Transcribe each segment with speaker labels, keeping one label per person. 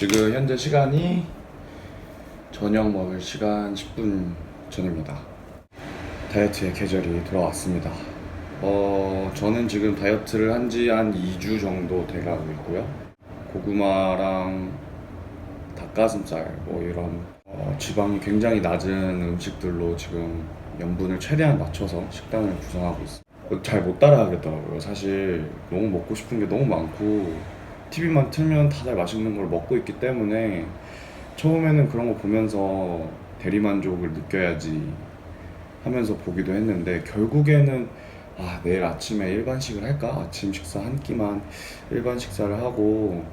Speaker 1: 지금 현재 시간이 저녁 먹을 시간 10분 전입니다. 다이어트의 계절이 돌아왔습니다. 저는 지금 다이어트를 한 지 한 2주 정도 돼가고 있고요. 고구마랑 닭가슴살 뭐 이런 지방이 굉장히 낮은 음식들로 지금 염분을 최대한 맞춰서 식단을 구성하고 있어요. 잘 못 따라 하겠더라고요. 사실 너무 먹고 싶은 게 너무 많고 TV만 틀면 다들 맛있는 걸 먹고 있기 때문에 처음에는 그런 거 보면서 대리만족을 느껴야지 하면서 보기도 했는데, 결국에는 내일 아침에 일반식을 할까? 아침 식사 한 끼만 일반 식사를 하고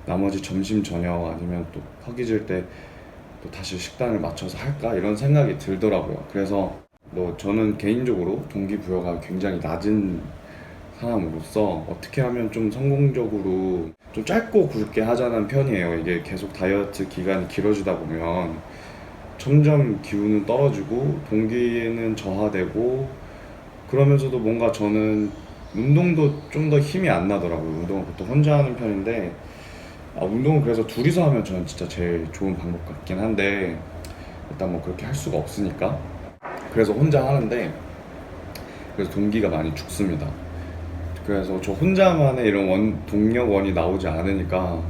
Speaker 1: 나머지 점심 저녁 아니면 또 허기질 때 또 다시 식단을 맞춰서 할까? 이런 생각이 들더라고요. 그래서 뭐 저는 개인적으로 동기부여가 굉장히 낮은 사람으로서 어떻게 하면 좀 성공적으로 좀 짧고 굵게 하자는 편이에요. 이게 계속 다이어트 기간이 길어지다 보면 점점 기운은 떨어지고 동기는 저하되고, 그러면서도 뭔가 저는 운동도 좀 더 힘이 안 나더라고요. 운동을 보통 혼자 하는 편인데 운동은 그래서 둘이서 하면 저는 진짜 제일 좋은 방법 같긴 한데, 일단 뭐 그렇게 할 수가 없으니까 그래서 혼자 하는데, 그래서 동기가 많이 죽습니다. 그래서 저 혼자만의 이런 동력원이 나오지 않으니까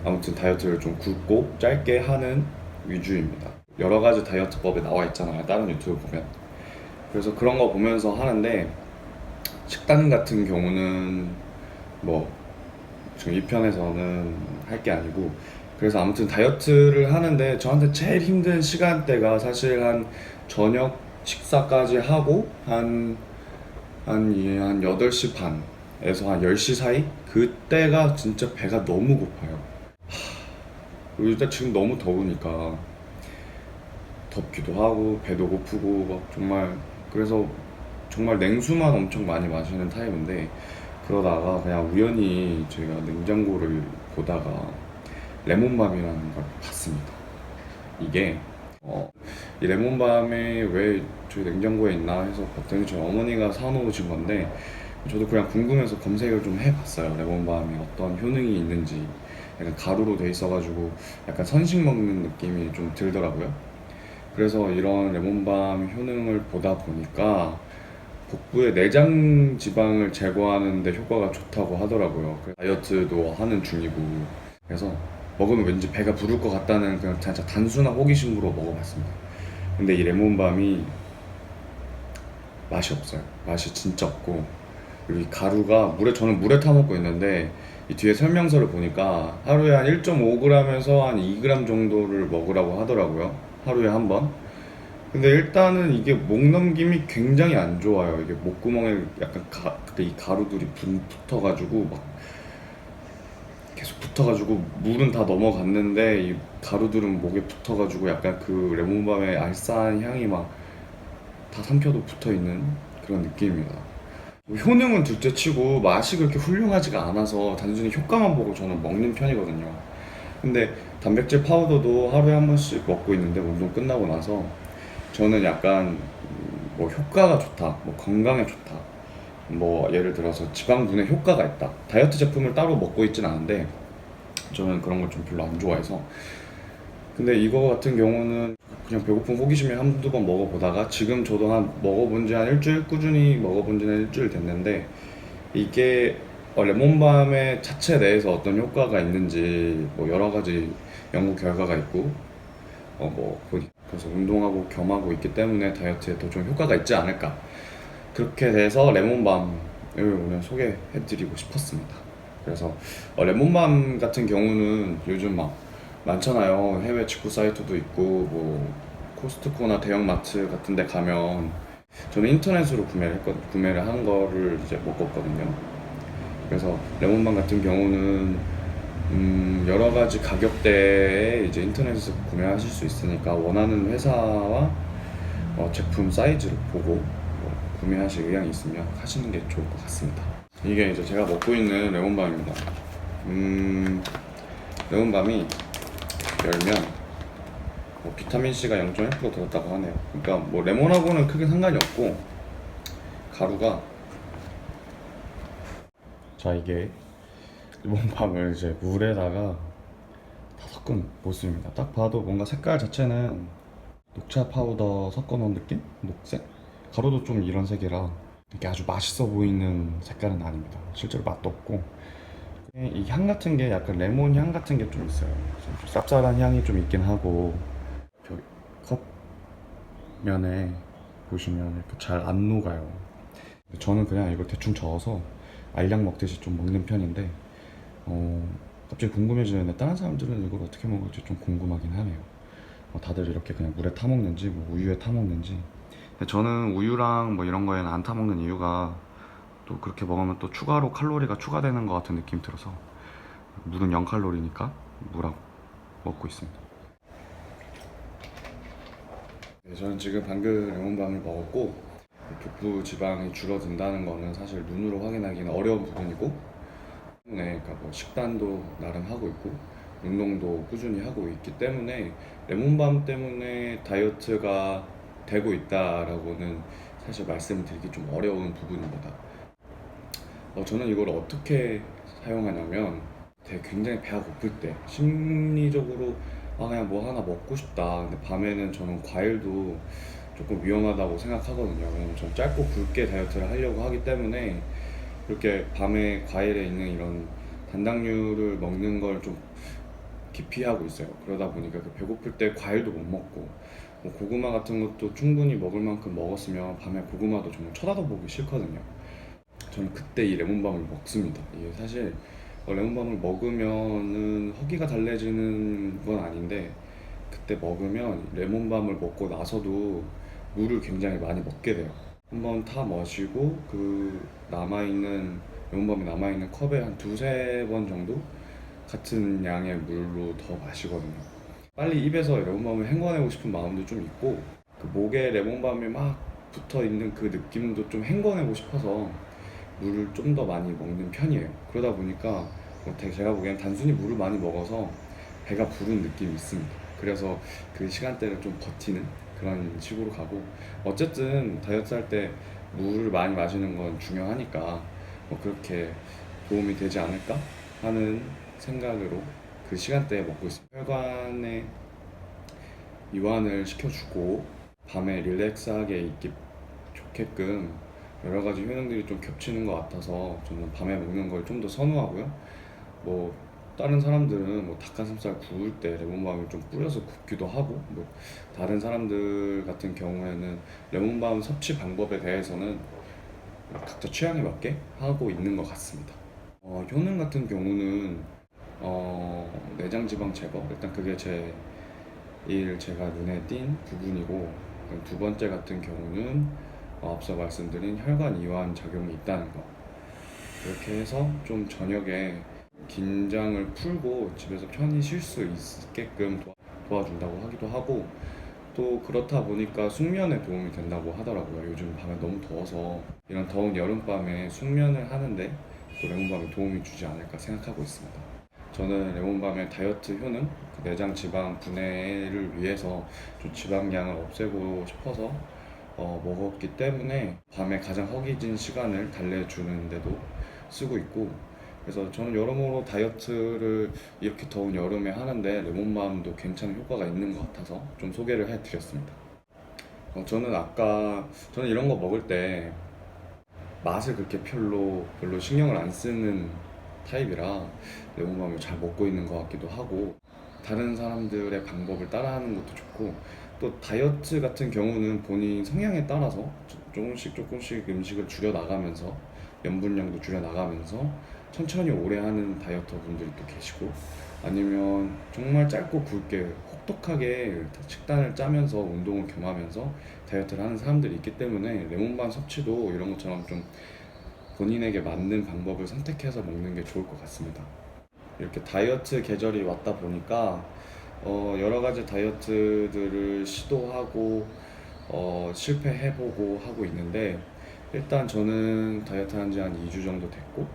Speaker 1: 아무튼 다이어트를 좀 굵고 짧게 하는 위주입니다. 여러 가지 다이어트법에 나와 있잖아요, 다른 유튜브 보면. 그래서 그런 거 보면서 하는데, 식단 같은 경우는 뭐 지금 이 편에서는 할 게 아니고, 그래서 아무튼 다이어트를 하는데 저한테 제일 힘든 시간대가 사실 한 저녁 식사까지 하고 한 8시 반에서 한 10시 사이? 그때가 진짜 배가 너무 고파요. 그리고 일단 지금 너무 더우니까 덥기도 하고 배도 고프고 막 정말, 그래서 정말 냉수만 엄청 많이 마시는 타입인데, 그러다가 그냥 우연히 제가 냉장고를 보다가 레몬밤이라는 걸 봤습니다. 이게 이 레몬밤이 왜 저희 냉장고에 있나 해서 봤더니 저희 어머니가 사놓으신 건데, 저도 그냥 궁금해서 검색을 좀 해봤어요. 레몬밤이 어떤 효능이 있는지. 약간 가루로 돼 있어가지고 약간 선식 먹는 느낌이 좀 들더라고요. 그래서 이런 레몬밤 효능을 보다 보니까 복부의 내장 지방을 제거하는 데 효과가 좋다고 하더라고요. 그래서 다이어트도 하는 중이고, 그래서 먹으면 왠지 배가 부를 것 같다는 그냥 진짜 단순한 호기심으로 먹어봤습니다. 근데 이 레몬밤이 맛이 없어요. 맛이 진짜 없고, 그리고 이 가루가 저는 물에 타 먹고 있는데, 이 뒤에 설명서를 보니까 하루에 한 1.5g에서 한 2g 정도를 먹으라고 하더라고요. 하루에 한 번. 근데 일단은 이게 목 넘김이 굉장히 안 좋아요. 이게 목구멍에 약간 이 가루들이 붙어가지고 막 계속 붙어가지고 물은 다 넘어갔는데 이 가루들은 목에 붙어가지고 약간 그 레몬밤의 알싸한 향이 막 다 삼켜도 붙어있는 그런 느낌입니다. 뭐 효능은 둘째 치고 맛이 그렇게 훌륭하지가 않아서 단순히 효과만 보고 저는 먹는 편이거든요. 근데 단백질 파우더도 하루에 한 번씩 먹고 있는데, 운동 끝나고 나서 저는 약간 뭐 효과가 좋다, 뭐 건강에 좋다, 뭐 예를 들어서 지방분해 효과가 있다, 다이어트 제품을 따로 먹고 있진 않은데 저는 그런 걸 좀 별로 안 좋아해서. 근데 이거 같은 경우는 그냥 배고픈 호기심에 한두 번 먹어보다가, 지금 저도 한 먹어본 지 한 일주일, 꾸준히 먹어본 지는 일주일 됐는데, 이게 레몬밤의 자체 내에서 어떤 효과가 있는지 뭐 여러 가지 연구 결과가 있고, 뭐 그래서 운동하고 겸하고 있기 때문에 다이어트에 더 좀 효과가 있지 않을까, 그렇게 돼서 레몬밤을 오늘 소개해드리고 싶었습니다. 그래서 레몬밤 같은 경우는 요즘 막 많잖아요. 해외 직구 사이트도 있고 뭐 코스트코나 대형마트 같은 데 가면, 저는 인터넷으로 구매를 한 거를 이제 먹었거든요. 그래서 레몬밤 같은 경우는 여러 가지 가격대에 이제 인터넷에서 구매하실 수 있으니까 원하는 회사와 제품 사이즈를 보고 구매하실 의향이 있으면 하시는 게 좋을 것 같습니다. 이게 이제 제가 먹고 있는 레몬밤입니다. 레몬밤이 열면 비타민C가 0.1% 들었다고 하네요. 그러니까 뭐 레몬하고는 크게 상관이 없고, 가루가, 자 이게 레몬밤을 이제 물에다가 섞은 모습입니다. 딱 봐도 뭔가 색깔 자체는 녹차 파우더 섞어 놓은 느낌? 녹색? 가루도 좀 이런 색이라 이게 아주 맛있어 보이는 색깔은 아닙니다. 실제로 맛도 없고 이 향 같은 게 약간 레몬 향 같은 게 좀 있어요. 좀 쌉쌀한 향이 좀 있긴 하고 컵 면에 보시면 이렇게 잘 안 녹아요. 저는 그냥 이걸 대충 저어서 알약 먹듯이 좀 먹는 편인데 갑자기 궁금해지는데 다른 사람들은 이걸 어떻게 먹을지 좀 궁금하긴 하네요. 다들 이렇게 그냥 물에 타 먹는지 뭐 우유에 타 먹는지. 근데 저는 우유랑 뭐 이런 거에는 안 타 먹는 이유가 또 그렇게 먹으면 또 추가로 칼로리가 추가되는 것 같은 느낌이 들어서 물은 0칼로리니까 물하고 먹고 있습니다. 네, 저는 지금 방금 레몬밤을 먹었고 복부 지방이 줄어든다는 거는 사실 눈으로 확인하기는 어려운 부분이고 때문에 그러니까 뭐 식단도 나름 하고 있고 운동도 꾸준히 하고 있기 때문에 레몬밤 때문에 다이어트가 되고 있다라고는 사실 말씀드리기 좀 어려운 부분입니다. 저는 이걸 어떻게 사용하냐면 굉장히 배가 고플 때 심리적으로 그냥 뭐 하나 먹고 싶다. 근데 밤에는 저는 과일도 조금 위험하다고 생각하거든요. 왜냐면 전 짧고 굵게 다이어트를 하려고 하기 때문에 이렇게 밤에 과일에 있는 이런 단당류를 먹는 걸 좀 기피하고 있어요. 그러다 보니까 그 배고플 때 과일도 못 먹고 뭐 고구마 같은 것도 충분히 먹을 만큼 먹었으면 밤에 고구마도 정말 쳐다도 보기 싫거든요. 저는 그때 이 레몬밤을 먹습니다. 이게 사실 레몬밤을 먹으면은 허기가 달래지는 건 아닌데 그때 먹으면 레몬밤을 먹고 나서도 물을 굉장히 많이 먹게 돼요. 한번 타 마시고 그 남아있는 레몬밤이 남아있는 컵에 한 두세 번 정도 같은 양의 물로 더 마시거든요. 빨리 입에서 레몬밤을 헹궈내고 싶은 마음도 좀 있고 그 목에 레몬밤이 막 붙어 있는 그 느낌도 좀 헹궈내고 싶어서 물을 좀 더 많이 먹는 편이에요. 그러다 보니까 제가 보기엔 단순히 물을 많이 먹어서 배가 부른 느낌이 있습니다. 그래서 그 시간대를 좀 버티는 그런 식으로 가고 어쨌든 다이어트 할 때 물을 많이 마시는 건 중요하니까 뭐 그렇게 도움이 되지 않을까 하는 생각으로 그 시간대에 먹고 있습니다. 혈관에 이완을 시켜주고 밤에 릴렉스하게 있기 좋게끔 여러 가지 효능들이 좀 겹치는 것 같아서 저는 밤에 먹는 걸 좀 더 선호하고요. 뭐 다른 사람들은 뭐 닭가슴살 구울 때 레몬밤을 좀 뿌려서 굽기도 하고 뭐 다른 사람들 같은 경우에는 레몬밤 섭취 방법에 대해서는 각자 취향에 맞게 하고 있는 것 같습니다. 효능 같은 경우는 내장 지방 제거 일단 그게 제가 눈에 띈 부분이고 두 번째 같은 경우는 앞서 말씀드린 혈관 이완 작용이 있다는 거. 그렇게 해서 좀 저녁에 긴장을 풀고 집에서 편히 쉴 수 있게끔 도와준다고 하기도 하고 또 그렇다 보니까 숙면에 도움이 된다고 하더라고요. 요즘 밤에 너무 더워서 이런 더운 여름밤에 숙면을 하는데 또 레몬밤이 도움이 주지 않을까 생각하고 있습니다. 저는 레몬밤의 다이어트 효능, 그 내장 지방 분해를 위해서 좀 지방량을 없애고 싶어서 먹었기 때문에 밤에 가장 허기진 시간을 달래주는데도 쓰고 있고 그래서 저는 여러모로 다이어트를 이렇게 더운 여름에 하는데 레몬밤도 괜찮은 효과가 있는 것 같아서 좀 소개를 해드렸습니다. 저는 이런 거 먹을 때 맛을 그렇게 별로 신경을 안 쓰는 타입이라 레몬밤을 잘 먹고 있는 것 같기도 하고 다른 사람들의 방법을 따라하는 것도 좋고 또 다이어트 같은 경우는 본인 성향에 따라서 조금씩 음식을 줄여 나가면서 염분량도 줄여 나가면서 천천히 오래 하는 다이어터 분들이 또 계시고 아니면 정말 짧고 굵게 혹독하게 식단을 짜면서 운동을 겸하면서 다이어트를 하는 사람들이 있기 때문에 레몬밤 섭취도 이런 것처럼 좀 본인에게 맞는 방법을 선택해서 먹는 게 좋을 것 같습니다. 이렇게 다이어트 계절이 왔다 보니까 여러 가지 다이어트들을 시도하고 실패해보고 하고 있는데 일단 저는 다이어트 한 지 한 2주 정도 됐고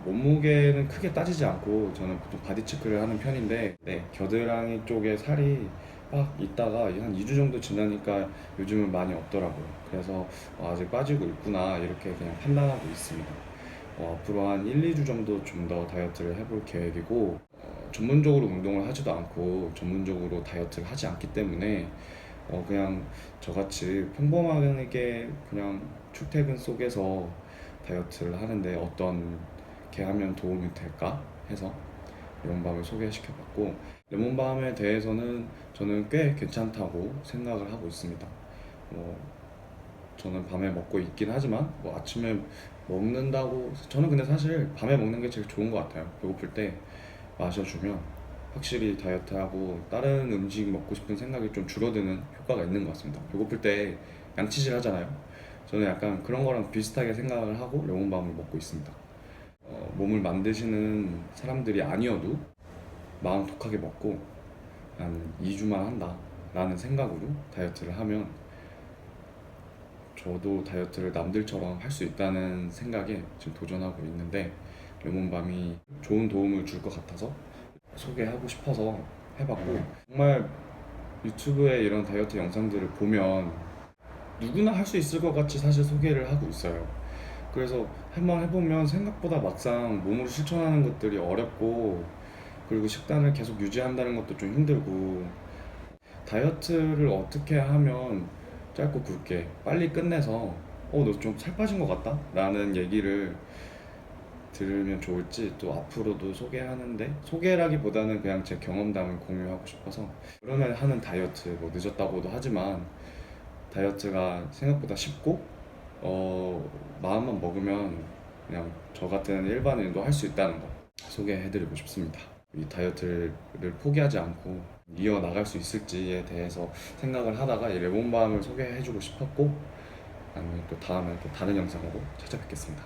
Speaker 1: 몸무게는 크게 따지지 않고 저는 보통 바디 체크를 하는 편인데 네, 겨드랑이 쪽에 살이 막 있다가 한 2주 정도 지나니까 요즘은 많이 없더라고요. 그래서 아직 빠지고 있구나 이렇게 그냥 판단하고 있습니다. 앞으로 한 1, 2주 정도 좀 더 다이어트를 해볼 계획이고, 전문적으로 운동을 하지도 않고 전문적으로 다이어트를 하지 않기 때문에 그냥 저같이 평범하게 그냥 출퇴근 속에서 다이어트를 하는데 어떤 게 하면 도움이 될까 해서 레몬밤을 소개시켜봤고, 레몬밤에 대해서는 저는 꽤 괜찮다고 생각을 하고 있습니다. 뭐 저는 밤에 먹고 있긴 하지만 뭐 아침에 먹는다고, 저는 근데 사실 밤에 먹는 게 제일 좋은 것 같아요. 배고플 때 마셔주면 확실히 다이어트하고 다른 음식 먹고 싶은 생각이 좀 줄어드는 효과가 있는 것 같습니다. 배고플 때 양치질 하잖아요. 저는 약간 그런 거랑 비슷하게 생각을 하고 레몬밤을 먹고 있습니다. 몸을 만드시는 사람들이 아니어도 마음 독하게 먹고 한 2주만 한다 라는 생각으로 다이어트를 하면 저도 다이어트를 남들처럼 할 수 있다는 생각에 지금 도전하고 있는데, 레몬밤이 좋은 도움을 줄 것 같아서 소개하고 싶어서 해봤고, 정말 유튜브에 이런 다이어트 영상들을 보면 누구나 할 수 있을 것 같이 사실 소개를 하고 있어요. 그래서 한번 해보면 생각보다 막상 몸으로 실천하는 것들이 어렵고, 그리고 식단을 계속 유지한다는 것도 좀 힘들고, 다이어트를 어떻게 하면 짧고 굵게 빨리 끝내서 너 좀 살 빠진 것 같다? 라는 얘기를 들으면 좋을지, 또 앞으로도 소개하는데, 소개라기보다는 그냥 제 경험담을 공유하고 싶어서. 그러면 하는 다이어트, 뭐 늦었다고도 하지만 다이어트가 생각보다 쉽고 마음만 먹으면 그냥 저 같은 일반인도 할 수 있다는 거 소개해드리고 싶습니다. 이 다이어트를 포기하지 않고 이어나갈 수 있을지에 대해서 생각을 하다가 이 레몬밤을 소개해주고 싶었고, 아니면 또 다음에 또 다른 영상으로 찾아뵙겠습니다.